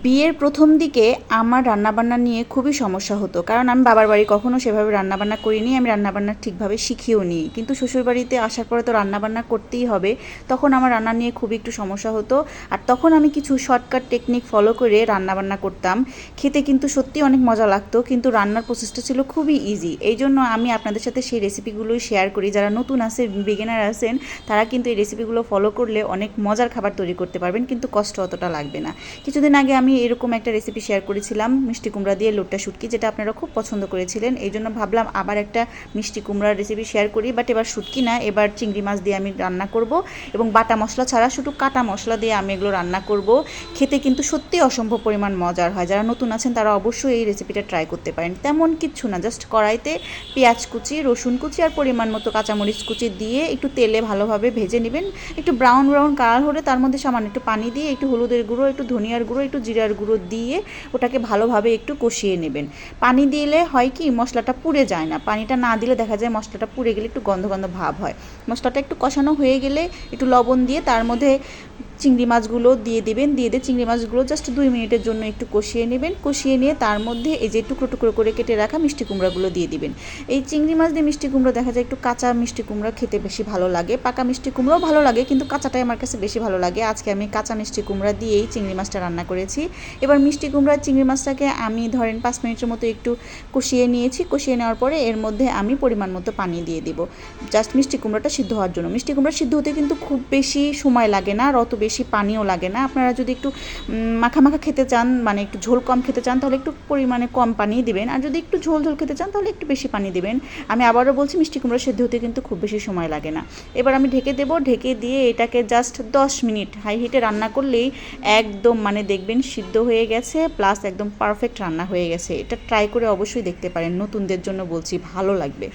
বিয়ের প্রথম দিকে আমার রান্নাবান্না নিয়ে খুবই সমস্যা হতো, কারণ আমি বাবার বাড়ি কখনো সেভাবে রান্নাবান্না করিনি, আমি রান্নাবান্না ঠিকভাবে শিখিও নিই। কিন্তু শ্বশুরবাড়িতে আসার পরে তো রান্নাবান্না করতেই হবে, তখন আমার রান্না নিয়ে খুবই একটু সমস্যা হতো। আর তখন আমি কিছু শর্টকাট টেকনিক ফলো করে রান্নাবান্না করতাম। খেতে কিন্তু সত্যি অনেক মজা লাগতো, কিন্তু রান্নার প্রসেসটা ছিল খুবই ইজি। এই জন্য আমি আপনাদের সাথে সেই রেসিপিগুলোই শেয়ার করি। যারা নতুন আছে, বিগিনার আছেন, তারা কিন্তু এই রেসিপিগুলো ফলো করলে অনেক মজার খাবার তৈরি করতে পারবেন, কিন্তু কষ্ট অতটা লাগবে না। কিছুদিন আগে আমি এরকম একটা রেসিপি শেয়ার করেছিলাম, মিষ্টি কুমড়া দিয়ে লোট্টা শুটকি, যেটা আপনারা খুব পছন্দ করেছিলেন। এই জন্য ভাবলাম আবার একটা মিষ্টি কুমড়ার রেসিপি শেয়ার করি, বাট এবার শুটকি না, এবার চিংড়ি মাছ দিয়ে আমি রান্না করব, এবং বাটা মশলা ছাড়া শুধু কাটা মশলা দিয়ে আমি এগুলো রান্না করব। খেতে কিন্তু সত্যি অসম্ভব পরিমাণ মজার হয়। যারা নতুন আছেন তারা অবশ্যই এই রেসিপিটা ট্রাই করতে পারেন। তেমন কিচ্ছু না, জাস্ট কড়াইতে পেঁয়াজ কুচি, রসুন কুচি আর পরিমাণ মতো কাঁচামরিচ কুচি দিয়ে একটু তেলে ভালোভাবে ভেজে নেবেন। একটু ব্রাউন ব্রাউন কালার হলে তার মধ্যে সামান্য একটু পানি দিয়ে, একটু হলুদের গুঁড়ো, একটু ধনিয়ার গুঁড়ো, একটু জিরার গুঁড়ো দিয়ে ওটাকে ভালোভাবে একটু কষিয়ে নেবেন। পানি দিলে হয় কি, মশলাটা পুড়ে যায় না। পানিটা না দিলে দেখা যায় মশলাটা পুড়ে গেলে একটু গন্ধ গন্ধ ভাব হয়। মশলাটা একটু কষানো হয়ে গেলে একটু লবণ দিয়ে তার মধ্যে চিংড়ি মাছগুলো দিয়ে দেবেন। দিয়ে চিংড়ি মাছগুলো জাস্ট 2 মিনিটের জন্য একটু কষিয়ে নেবেন। কষিয়ে নিয়ে তার মধ্যে এই যে টুকরো টুকরো করে কেটে রাখা মিষ্টি কুমড়াগুলো দিয়ে দিবেন। এই চিংড়ি মাছ দিয়ে মিষ্টি কুমড়ো দেখা যায় একটু কাঁচা মিষ্টি কুমড়া খেতে বেশি ভালো লাগে, পাকা মিষ্টি কুমড়াও ভালো লাগে, কিন্তু কাঁচাটাই আমার কাছে বেশি ভালো লাগে। আজকে আমি কাঁচা মিষ্টি কুমড়া দিয়েই চিংড়ি মাছটা রান্না করেছি। এবার মিষ্টি কুমড়া চিংড়ি মাছটাকে আমি ধরেন 5 মিনিটের মতো একটু কষিয়ে নিয়েছি। কষিয়ে নেওয়ার পরে এর মধ্যে আমি পরিমাণ মতো পানি দিয়ে দিব, জাস্ট মিষ্টি কুমড়াটা সিদ্ধ হওয়ার জন্য। মিষ্টি কুমড়া সিদ্ধ হতে কিন্তু খুব বেশি সময় লাগে না, আর অত বেশি পানিও লাগে না। আপনারা যদি একটু মাখা মাখা খেতে চান, মানে একটু ঝোল কম খেতে চান, তাহলে একটু পরিমাণে কম পানি দিবেন। আর যদি একটু ঝোল ঝোল খেতে চান তাহলে একটু বেশি পানি দিবেন। আমি আবারও বলছি, মিষ্টি কুমড়া সিদ্ধ হতে কিন্তু খুব বেশি সময় লাগে না। এবার আমি ঢেকে দেবো। ঢেকে দিয়ে এটাকে জাস্ট 10 মিনিট হাই হিটে রান্না করলেই একদম মানে দেখবেন সিদ্ধ হয়ে গেছে, প্লাস একদম পারফেক্ট রান্না হয়ে গেছে। এটা ট্রাই করে অবশ্যই দেখতে পারেন, নতুনদের জন্য বলছি, ভালো লাগবে।